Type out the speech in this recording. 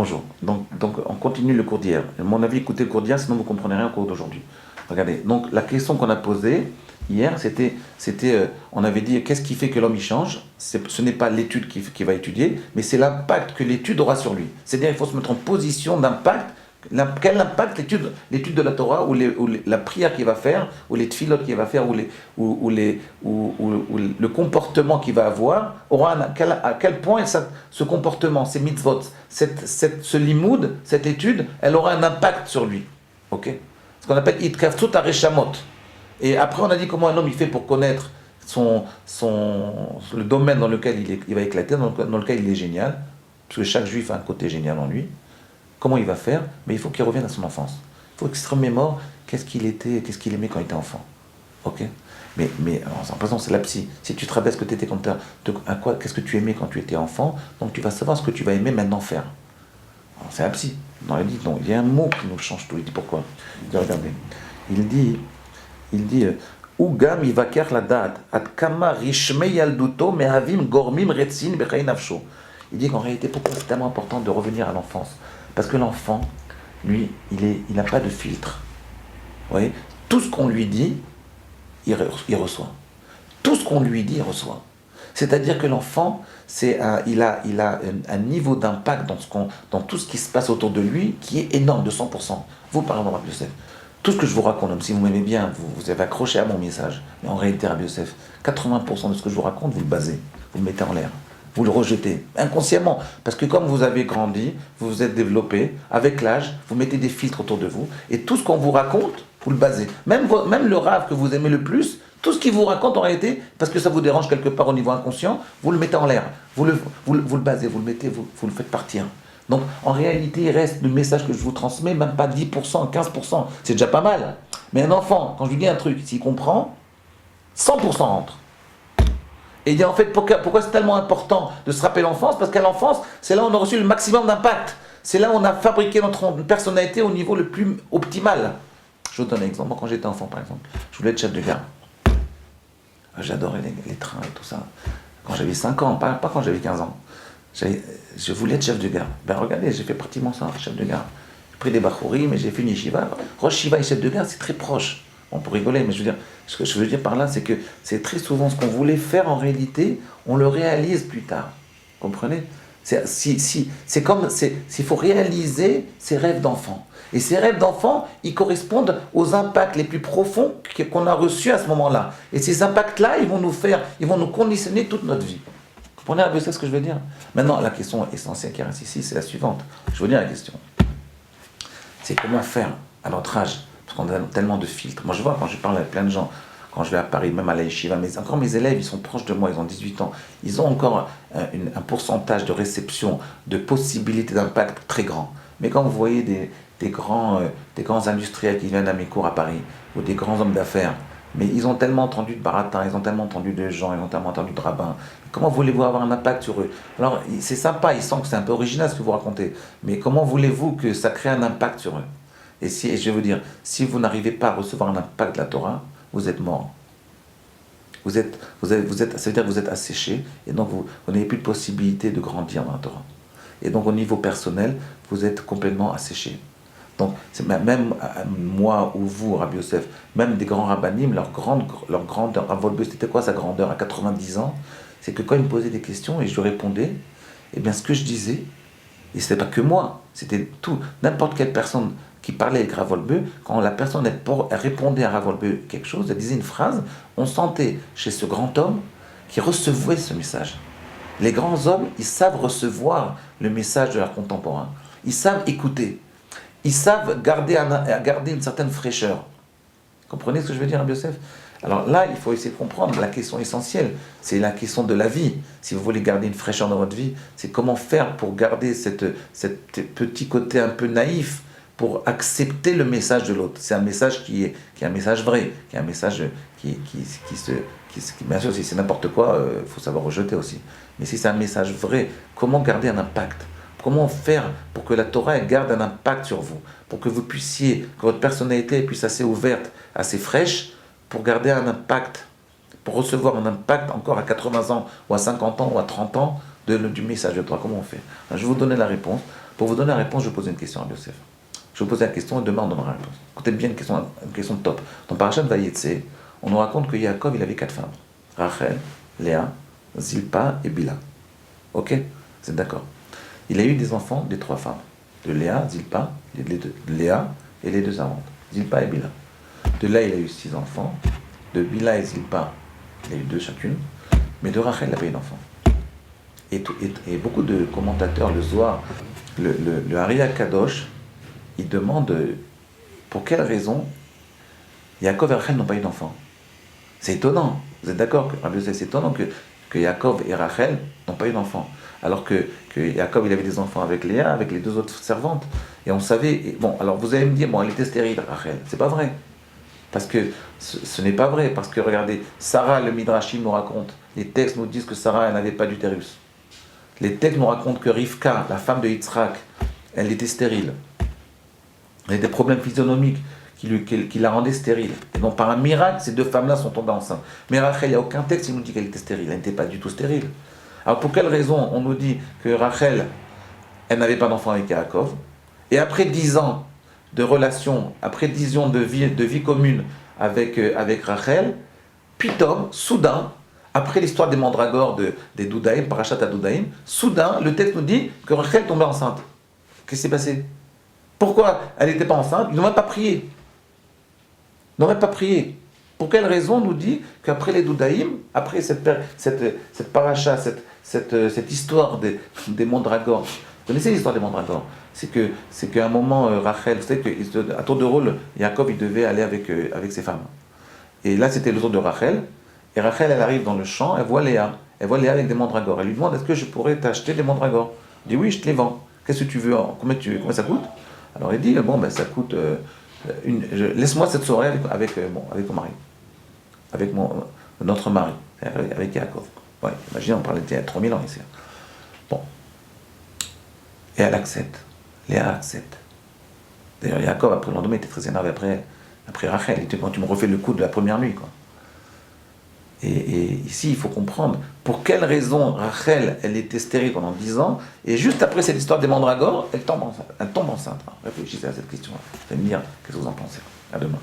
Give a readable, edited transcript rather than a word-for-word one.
Bonjour. Donc, on continue le cours d'hier. À mon avis, écoutez le cours d'hier, sinon vous ne comprenez rien au cours d'aujourd'hui. Regardez. Donc, la question qu'on a posée hier, on avait dit, qu'est-ce qui fait que l'homme il change? Ce n'est pas l'étude qui va étudier, mais c'est l'impact que l'étude aura sur lui. C'est-à-dire, il faut se mettre en position d'impact. Quel impact l'étude de la Torah la prière qu'il va faire, ou les tfilotes qu'il va faire, ou le comportement qu'il va avoir, aura à quel point ce comportement, ces mitzvot, ce limoud, cette étude, elle aura un impact sur lui. Ok? Ce qu'on appelle itkavtut areshamot. Et après, on a dit comment un homme il fait pour connaître le domaine dans lequel il va éclater, dans lequel il est génial, parce que chaque juif a un côté génial en lui. Comment il va faire? Mais il faut qu'il revienne à son enfance. Il faut qu'il se remémore qu'est-ce qu'il aimait quand il était enfant. Ok? Mais en passant, c'est la psy. Si tu te rappelles ce que tu étais quand qu'est-ce que tu aimais quand tu étais enfant, donc tu vas savoir ce que tu vas aimer maintenant faire. Alors, c'est la psy. Non, il y a un mot qui nous change tout. Il dit pourquoi? Il dit, regardez. Il dit, Ugam ivaker la date, at kama rishme yalduto mehavim gormim retzin bechai nafsho. Il dit qu'en réalité, pourquoi c'est tellement important de revenir à l'enfance? Parce que l'enfant, lui, il n'a pas de filtre. Vous voyez? Tout ce qu'on lui dit, il reçoit. Tout ce qu'on lui dit, il reçoit. C'est-à-dire que l'enfant, il a un niveau d'impact dans tout ce qui se passe autour de lui qui est énorme, de 100%. Vous, par exemple, Rabbi Yosef, tout ce que je vous raconte, même si vous m'aimez bien, vous avez accroché à mon message, mais en réalité, Rabbi Yosef, 80% de ce que je vous raconte, vous le basez, vous le mettez en l'air. Vous le rejetez, inconsciemment. Parce que comme vous avez grandi, vous vous êtes développé, avec l'âge, vous mettez des filtres autour de vous, et tout ce qu'on vous raconte, vous le basez. Même le rave que vous aimez le plus, tout ce qu'il vous raconte en réalité, parce que ça vous dérange quelque part au niveau inconscient, vous le mettez en l'air. Vous le basez, vous le mettez, vous le faites partir. Donc en réalité, il reste le message que je vous transmets, même pas 10%, 15%. C'est déjà pas mal. Mais un enfant, quand je lui dis un truc, s'il comprend, 100% rentre. Et il dit en fait, pourquoi c'est tellement important de se rappeler l'enfance? Parce qu'à l'enfance, c'est là où on a reçu le maximum d'impact. C'est là où on a fabriqué notre personnalité au niveau le plus optimal. Je vous donne un exemple. Moi, quand j'étais enfant, par exemple, je voulais être chef de gare. J'adorais les trains et tout ça. Quand j'avais 5 ans, pas quand j'avais 15 ans. Je voulais être chef de gare. Ben regardez, j'ai fait pratiquement ça, chef de gare. J'ai pris des bachouris, mais j'ai fait une yeshiva. Rosh Shiva et chef de gare, c'est très proche. On peut rigoler, mais je veux dire, ce que je veux dire par là, c'est que c'est très souvent ce qu'on voulait faire en réalité, on le réalise plus tard. Comprenez? C'est comme, s'il faut réaliser ses rêves d'enfant. Et ces rêves d'enfant, ils correspondent aux impacts les plus profonds qu'on a reçus à ce moment-là. Et ces impacts-là, ils vont nous conditionner toute notre vie. Vous comprenez un peu ce que je veux dire? Maintenant, la question essentielle qui reste ici, c'est la suivante. Je veux dire la question. C'est comment faire à notre âge? Parce qu'on a tellement de filtres. Moi, je vois quand je parle avec plein de gens, quand je vais à Paris, même à la yeshiva, mais encore mes élèves, ils sont proches de moi, ils ont 18 ans. Ils ont encore un pourcentage de réception, de possibilités d'impact très grand. Mais quand vous voyez des grands industriels qui viennent à mes cours à Paris, ou des grands hommes d'affaires, mais ils ont tellement entendu de baratins, ils ont tellement entendu de gens, ils ont tellement entendu de rabbins. Comment voulez-vous avoir un impact sur eux? Alors, c'est sympa, ils sentent que c'est un peu original ce que vous racontez, mais comment voulez-vous que ça crée un impact sur eux? Et je vais vous dire, si vous n'arrivez pas à recevoir un impact de la Torah, vous êtes mort. Ça veut dire que vous êtes asséché, et donc vous n'avez plus de possibilité de grandir dans la Torah. Et donc au niveau personnel, vous êtes complètement asséché. Donc même moi ou vous, Rabbi Yosef, même des grands rabbinim, leur grandeur, Rav c'était quoi sa grandeur à 90 ans? C'est que quand ils me posaient des questions et je répondais, eh bien ce que je disais, et ce n'était pas que moi, c'était tout, n'importe quelle personne qui parlait avec Rav Wolbe, quand la personne elle répondait à Rav Wolbe quelque chose, elle disait une phrase, on sentait chez ce grand homme qui recevait ce message. Les grands hommes, ils savent recevoir le message de leurs contemporains. Ils savent écouter. Ils savent garder une certaine fraîcheur. Comprenez ce que je veux dire, Rabbi Yosef? Alors là, il faut essayer de comprendre la question essentielle. C'est la question de la vie. Si vous voulez garder une fraîcheur dans votre vie, c'est comment faire pour garder ce petit côté un peu naïf, pour accepter le message de l'autre. C'est un message qui est un message vrai, qui est un message bien sûr, si c'est n'importe quoi, il faut savoir rejeter aussi. Mais si c'est un message vrai, comment garder un impact? Comment faire pour que la Torah elle garde un impact sur vous? Pour que vous puissiez, que votre personnalité puisse assez ouverte, assez fraîche, pour garder un impact, pour recevoir un impact encore à 80 ans, ou à 50 ans, ou à 30 ans, du message de Torah. Comment on fait? Alors, je vais vous donner la réponse. Pour vous donner la réponse, je vais poser une question à Yosef. Je vais vous poser la question et demain on donnera la réponse. Écoutez bien une question top. Dans Parashat Vayetze, on nous raconte que Yaakov, il avait 4 femmes. Rachel, Léa, Zilpa et Bila. Ok? C'est d'accord. Il a eu des enfants des 3 femmes. De Léa, Zilpa, Léa et les 2 servantes. Zilpa et Bila. De là, il a eu 6 enfants. De Bila et Zilpa, il a eu 2 chacune. Mais de Rachel, il n'a pas eu d'enfant. Et beaucoup de commentateurs, le Zohar, le Ari Kadosh, il demande pour quelle raison Yaakov et Rachel n'ont pas eu d'enfant. C'est étonnant. Vous êtes d'accord? C'est étonnant que Yaakov et Rachel n'ont pas eu d'enfant. Alors que Yaakov, il avait des enfants avec Léa, avec les 2 autres servantes. Et on savait... bon, alors vous allez me dire, bon, elle était stérile, Rachel. C'est pas vrai. Parce que ce n'est pas vrai. Parce que regardez, Sarah, le Midrashim nous raconte, les textes nous disent que Sarah, elle n'avait pas d'utérus. Les textes nous racontent que Rivka, la femme de Yitzhak, elle était stérile. Elle avait des problèmes physionomiques qui la rendaient stérile. Et donc par un miracle, ces 2 femmes-là sont tombées enceintes. Mais Rachel, il n'y a aucun texte qui nous dit qu'elle était stérile. Elle n'était pas du tout stérile. Alors pour quelle raison on nous dit que Rachel, elle n'avait pas d'enfant avec Yaakov, et après 10 ans de relation, après 10 ans de vie commune avec Rachel, pitom, soudain, après l'histoire des mandragores des Doudaïm, Parashat Doudaïm, soudain, le texte nous dit que Rachel tombait enceinte. Qu'est-ce qui s'est passé? Pourquoi elle n'était pas enceinte? Ils n'ont même pas prié. Ils n'ont même pas prié. Pour quelle raison on nous dit qu'après les Doudaïm, après cette paracha, cette histoire des mandragores, vous connaissez l'histoire des mandragores? C'est qu'à un moment, Rachel, vous savez qu'à tour de rôle, Yaakov, il devait aller avec ses femmes. Et là, c'était le tour de Rachel. Et Rachel, elle arrive dans le champ, elle voit Léa. Elle voit Léa avec des mandragores. Elle lui demande, est-ce que je pourrais t'acheter des mandragores? Il dit, oui, je te les vends. Qu'est-ce que tu veux? Combien ça coûte? Alors il dit, bon, ben ça coûte... laisse-moi cette soirée avec mon mari. Avec notre mari. Avec Yaakov. Ouais, imaginez, on parlait d'il y a 3000 ans ici. Bon. Et elle accepte. Léa accepte. D'ailleurs, Yaakov, après le lendemain, était très énervé après Rachel. Il était, quand tu me refais le coup de la première nuit, quoi. Et ici, il faut comprendre pour quelle raison Rachel, elle était stérile pendant 10 ans, et juste après cette histoire des mandragores, elle tombe enceinte. Réfléchissez à cette question. Vous allez me dire, qu'est-ce que vous en pensez? À demain.